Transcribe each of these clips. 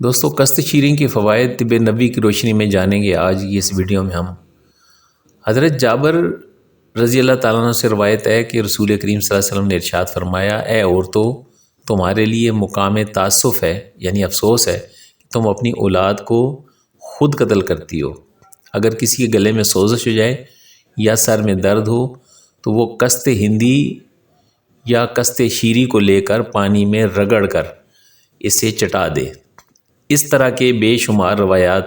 دوستو قسط شیریں کے فوائد طب نبوی کی روشنی میں جانیں گے آج کی اس ویڈیو میں ہم۔ حضرت جابر رضی اللہ تعالیٰ عنہ سے روایت ہے کہ رسول کریم صلی اللہ علیہ وسلم نے ارشاد فرمایا، اے عورتوں، تمہارے لیے مقام تاسف ہے، یعنی افسوس ہے کہ تم اپنی اولاد کو خود قتل کرتی ہو۔ اگر کسی کے گلے میں سوزش ہو جائے یا سر میں درد ہو تو وہ قسط ہندی یا قسط شیری کو لے کر پانی میں رگڑ کر اسے چٹا دے۔ اس طرح کے بے شمار روایات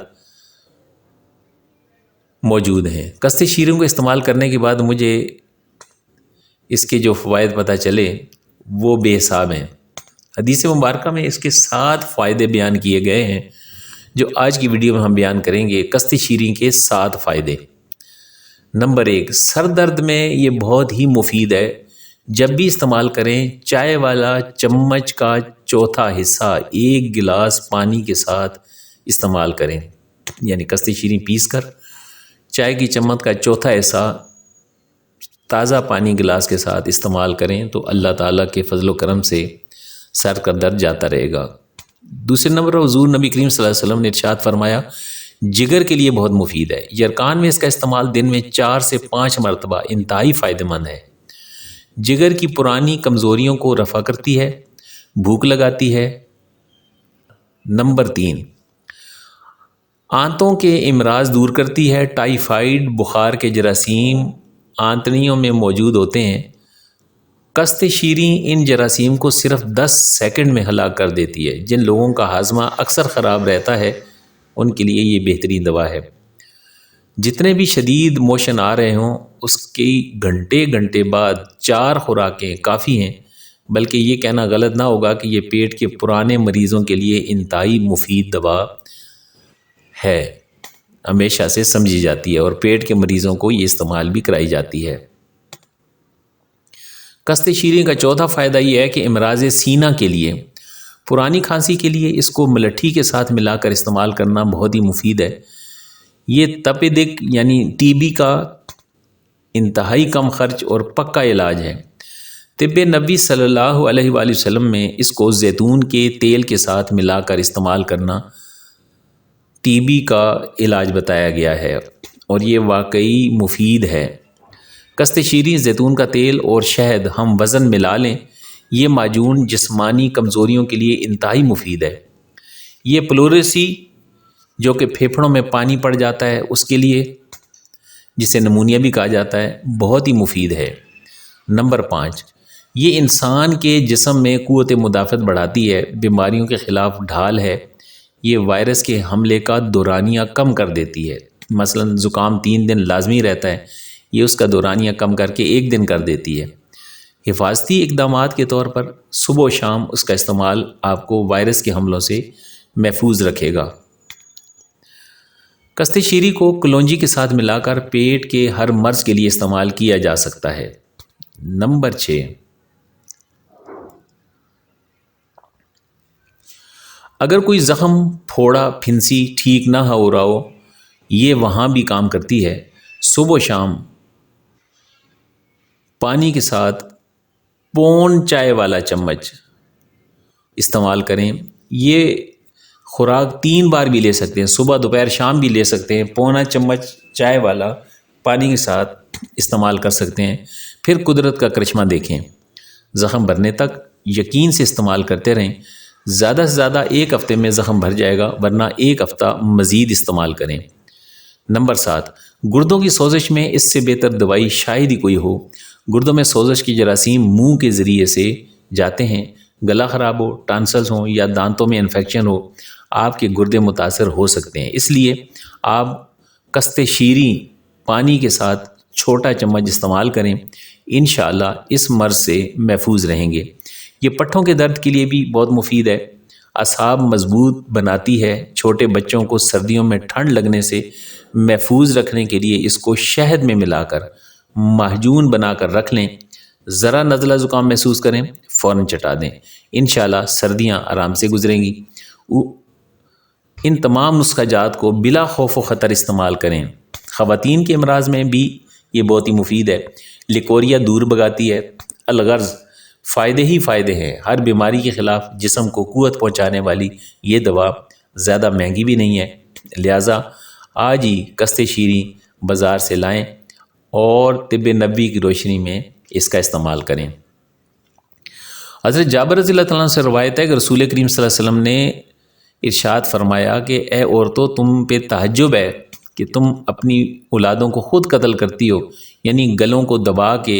موجود ہیں۔ قسط شیروں کو استعمال کرنے کے بعد مجھے اس کے جو فوائد پتہ چلے وہ بے حساب ہیں۔ حدیث مبارکہ میں اس کے 7 فائدے بیان کیے گئے ہیں جو آج کی ویڈیو میں ہم بیان کریں گے۔ قسط شیریں کے 7 فائدے۔ نمبر 1، سر درد میں یہ بہت ہی مفید ہے۔ جب بھی استعمال کریں، چائے والا چمچ کا چوتھا حصہ 1 گلاس پانی کے ساتھ استعمال کریں، یعنی قسط شیریں پیس کر چائے کی چمچ کا چوتھا حصہ تازہ پانی گلاس کے ساتھ استعمال کریں تو اللہ تعالیٰ کے فضل و کرم سے سر کا درد جاتا رہے گا۔ دوسرے نمبر پر حضور نبی کریم صلی اللہ علیہ وسلم نے ارشاد فرمایا، جگر کے لیے بہت مفید ہے۔ یرکان میں اس کا استعمال دن میں 4 سے 5 مرتبہ انتہائی فائدہ مند ہے۔ جگر کی پرانی کمزوریوں کو رفع کرتی ہے، بھوک لگاتی ہے۔ نمبر 3، آنتوں کے امراض دور کرتی ہے۔ ٹائیفائڈ بخار کے جراثیم آنتڑیوں میں موجود ہوتے ہیں۔ قسط شیریں ان جراثیم کو صرف 10 سیکنڈ میں ہلاک کر دیتی ہے۔ جن لوگوں کا ہاضمہ اکثر خراب رہتا ہے ان کے لیے یہ بہترین دوا ہے۔ جتنے بھی شدید موشن آ رہے ہوں اس کی گھنٹے بعد 4 خوراکیں کافی ہیں، بلکہ یہ کہنا غلط نہ ہوگا کہ یہ پیٹ کے پرانے مریضوں کے لیے انتہائی مفید دوا ہے، ہمیشہ سے سمجھی جاتی ہے اور پیٹ کے مریضوں کو یہ استعمال بھی کرائی جاتی ہے۔ قسط شیریں کا چوتھا فائدہ یہ ہے کہ امراض سینہ کے لیے، پرانی کھانسی کے لیے اس کو ملٹھی کے ساتھ ملا کر استعمال کرنا بہت ہی مفید ہے۔ یہ تپیدک یعنی ٹی بی کا انتہائی کم خرچ اور پکا علاج ہے۔ طب نبوی صلی اللہ علیہ وآلہ وسلم میں اس کو زیتون کے تیل کے ساتھ ملا کر استعمال کرنا ٹی بی کا علاج بتایا گیا ہے اور یہ واقعی مفید ہے۔ قسط شیریں، زیتون کا تیل اور شہد ہم وزن ملا لیں، یہ معجون جسمانی کمزوریوں کے لیے انتہائی مفید ہے۔ یہ پلوریسی جو کہ پھیپھڑوں میں پانی پڑ جاتا ہے اس کے لیے، جسے نمونیا بھی کہا جاتا ہے، بہت ہی مفید ہے۔ نمبر 5، یہ انسان کے جسم میں قوت مدافعت بڑھاتی ہے، بیماریوں کے خلاف ڈھال ہے۔ یہ وائرس کے حملے کا دورانیہ کم کر دیتی ہے۔ مثلا زکام 3 دن لازمی رہتا ہے، یہ اس کا دورانیہ کم کر کے 1 دن کر دیتی ہے۔ حفاظتی اقدامات کے طور پر صبح و شام اس کا استعمال آپ کو وائرس کے حملوں سے محفوظ رکھے گا۔ قسط شیریں کو کلونجی کے ساتھ ملا کر پیٹ کے ہر مرض کے لیے استعمال کیا جا سکتا ہے۔ نمبر 6، اگر کوئی زخم، پھوڑا، پھنسی ٹھیک نہ ہو رہا ہو، یہ وہاں بھی کام کرتی ہے۔ صبح و شام پانی کے ساتھ پون چائے والا چمچ استعمال کریں۔ یہ خوراک 3 بار بھی لے سکتے ہیں، صبح، دوپہر، شام بھی لے سکتے ہیں۔ پونا چمچ چائے والا پانی کے ساتھ استعمال کر سکتے ہیں۔ پھر قدرت کا کرشمہ دیکھیں۔ زخم بھرنے تک یقین سے استعمال کرتے رہیں۔ زیادہ سے زیادہ 1 ہفتے میں زخم بھر جائے گا، ورنہ 1 ہفتہ مزید استعمال کریں۔ نمبر 7، گردوں کی سوزش میں اس سے بہتر دوائی شاید ہی کوئی ہو۔ گردوں میں سوزش کی جراثیم منہ کے ذریعے سے جاتے ہیں۔ گلا خراب ہو، ٹانسلز ہوں یا دانتوں میں انفیکشن ہو، آپ کے گردے متاثر ہو سکتے ہیں۔ اس لیے آپ قسط شیریں پانی کے ساتھ چھوٹا چمچ استعمال کریں، انشاءاللہ اس مرض سے محفوظ رہیں گے۔ یہ پٹھوں کے درد کے لیے بھی بہت مفید ہے، اعصاب مضبوط بناتی ہے۔ چھوٹے بچوں کو سردیوں میں ٹھنڈ لگنے سے محفوظ رکھنے کے لیے اس کو شہد میں ملا کر معجون بنا کر رکھ لیں۔ ذرا نزلہ زکام محسوس کریں، فوراً چٹا دیں، انشاءاللہ سردیاں آرام سے گزریں گی۔ ان تمام نسخہ جات کو بلا خوف و خطر استعمال کریں۔ خواتین کے امراض میں بھی یہ بہت ہی مفید ہے۔ لیکوریا دور بھگاتی ہے۔ الغرض فائدے ہی فائدے ہیں۔ ہر بیماری کے خلاف جسم کو قوت پہنچانے والی یہ دوا زیادہ مہنگی بھی نہیں ہے، لہٰذا آج ہی کست شیریں بازار سے لائیں اور طب نبوی کی روشنی میں اس کا استعمال کریں۔ حضرت جابر رضی اللہ تعالیٰ عنہ سے روایت ہے کہ رسول کریم صلی اللہ علیہ وسلم نے ارشاد فرمایا کہ اے عورتوں، تم پہ تعجب ہے کہ تم اپنی اولادوں کو خود قتل کرتی ہو، یعنی گلوں کو دبا کے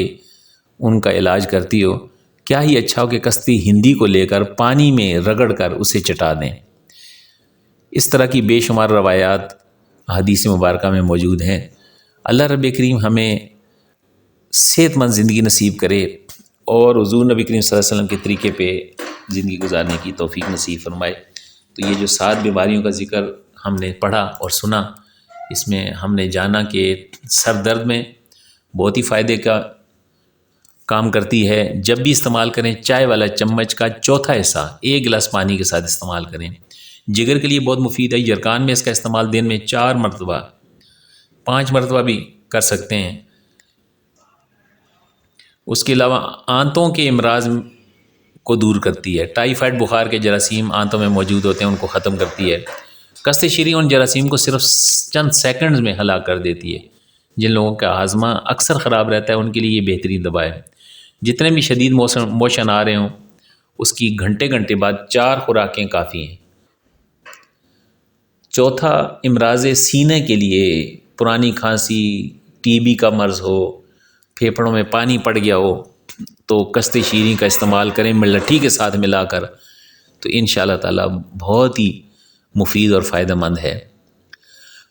ان کا علاج کرتی ہو، کیا ہی اچھا ہو کہ کشتی ہندی کو لے کر پانی میں رگڑ کر اسے چٹا دیں۔ اس طرح کی بے شمار روایات حدیث مبارکہ میں موجود ہیں۔ اللہ رب کریم ہمیں صحت مند زندگی نصیب کرے اور حضور نبی کریم صلی اللہ علیہ وسلم کے طریقے پہ زندگی گزارنے کی توفیق نصیب فرمائے۔ تو یہ جو 7 بیماریوں کا ذکر ہم نے پڑھا اور سنا، اس میں ہم نے جانا کہ سر درد میں بہت ہی فائدے کا کام کرتی ہے۔ جب بھی استعمال کریں چائے والا چمچ کا چوتھا حصہ 1 گلاس پانی کے ساتھ استعمال کریں۔ جگر کے لیے بہت مفید ہے، یرکان میں اس کا استعمال دن میں 4 مرتبہ 5 مرتبہ بھی کر سکتے ہیں۔ اس کے علاوہ آنتوں کے امراض کو دور کرتی ہے، ٹائیفائڈ بخار کے جراثیم آنتوں میں موجود ہوتے ہیں ان کو ختم کرتی ہے۔ کست شیریں ان جراثیم کو صرف چند سیکنڈز میں ہلاک کر دیتی ہے۔ جن لوگوں کا ہاضمہ اکثر خراب رہتا ہے ان کے لیے یہ بہترین دوا ہے۔ جتنے بھی شدید موشن آ رہے ہوں اس کی گھنٹے بعد 4 خوراکیں کافی ہیں۔ چوتھا، امراض سینے کے لیے، پرانی کھانسی، ٹی بی کا مرض ہو، پھیپھڑوں میں پانی پڑ گیا ہو تو کست شیریں کا استعمال کریں ملٹھی کے ساتھ ملا کر، تو انشاءاللہ تعالی بہت ہی مفید اور فائدہ مند ہے۔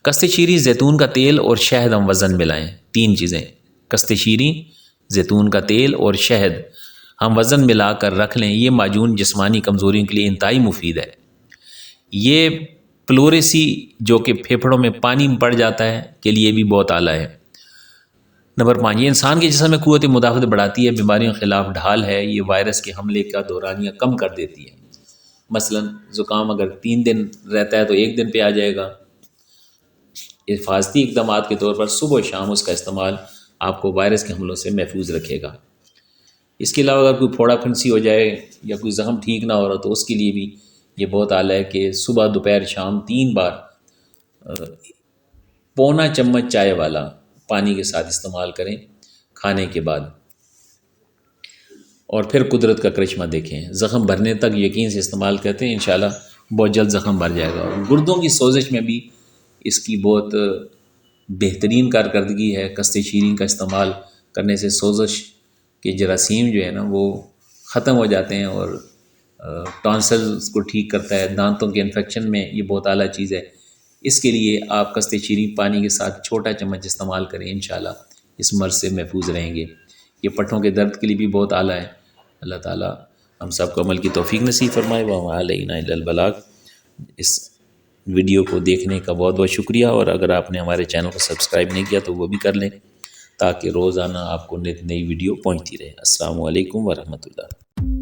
کست شیریں، زیتون کا تیل اور شہد ہم وزن ملائیں، 3 چیزیں، کست شیریں، زیتون کا تیل اور شہد ہم وزن ملا کر رکھ لیں۔ یہ معجون جسمانی کمزوریوں کے لیے انتہائی مفید ہے۔ یہ پلوریسی جو کہ پھیپھڑوں میں پانی پڑ جاتا ہے کے لیے بھی بہت اعلیٰ ہے۔ نمبر 5، یہ انسان کے جسم میں قوت مدافعت بڑھاتی ہے، بیماریوں کے خلاف ڈھال ہے، یہ وائرس کے حملے کا دورانیہ کم کر دیتی ہے۔ مثلا زکام اگر 3 دن رہتا ہے تو 1 دن پہ آ جائے گا۔ حفاظتی اقدامات کے طور پر صبح و شام اس کا استعمال آپ کو وائرس کے حملوں سے محفوظ رکھے گا۔ اس کے علاوہ اگر کوئی پھوڑا پھنسی ہو جائے یا کوئی زخم ٹھیک نہ ہو رہا تو اس کے لیے بھی یہ بہت اعلیٰ ہے کہ صبح دوپہر شام 3 بار پونا چمچ چائے والا پانی کے ساتھ استعمال کریں کھانے کے بعد، اور پھر قدرت کا کرشمہ دیکھیں۔ زخم بھرنے تک یقین سے استعمال کرتے ہیں، انشاءاللہ بہت جلد زخم بھر جائے گا۔ اور گردوں کی سوزش میں بھی اس کی بہت بہترین کارکردگی ہے۔ کست شیریں کا استعمال کرنے سے سوزش کے جراثیم جو ہے نا وہ ختم ہو جاتے ہیں، اور ٹانسلز کو ٹھیک کرتا ہے۔ دانتوں کے انفیکشن میں یہ بہت اعلیٰ چیز ہے۔ اس کے لیے آپ کست شیریں پانی کے ساتھ چھوٹا چمچ استعمال کریں، انشاءاللہ اس مرض سے محفوظ رہیں گے۔ یہ پٹھوں کے درد کے لیے بھی بہت اعلیٰ ہے۔ اللہ تعالیٰ ہم سب کو عمل کی توفیق نصیب فرمائے۔ وَمَا عَلَيْنَا إِلَّا الْبَلَاغُ۔ اس ویڈیو کو دیکھنے کا بہت بہت شکریہ، اور اگر آپ نے ہمارے چینل کو سبسکرائب نہیں کیا تو وہ بھی کر لیں تاکہ روزانہ آپ کو نئی ویڈیو پہنچتی رہے۔ السلام علیکم ورحمۃ اللہ۔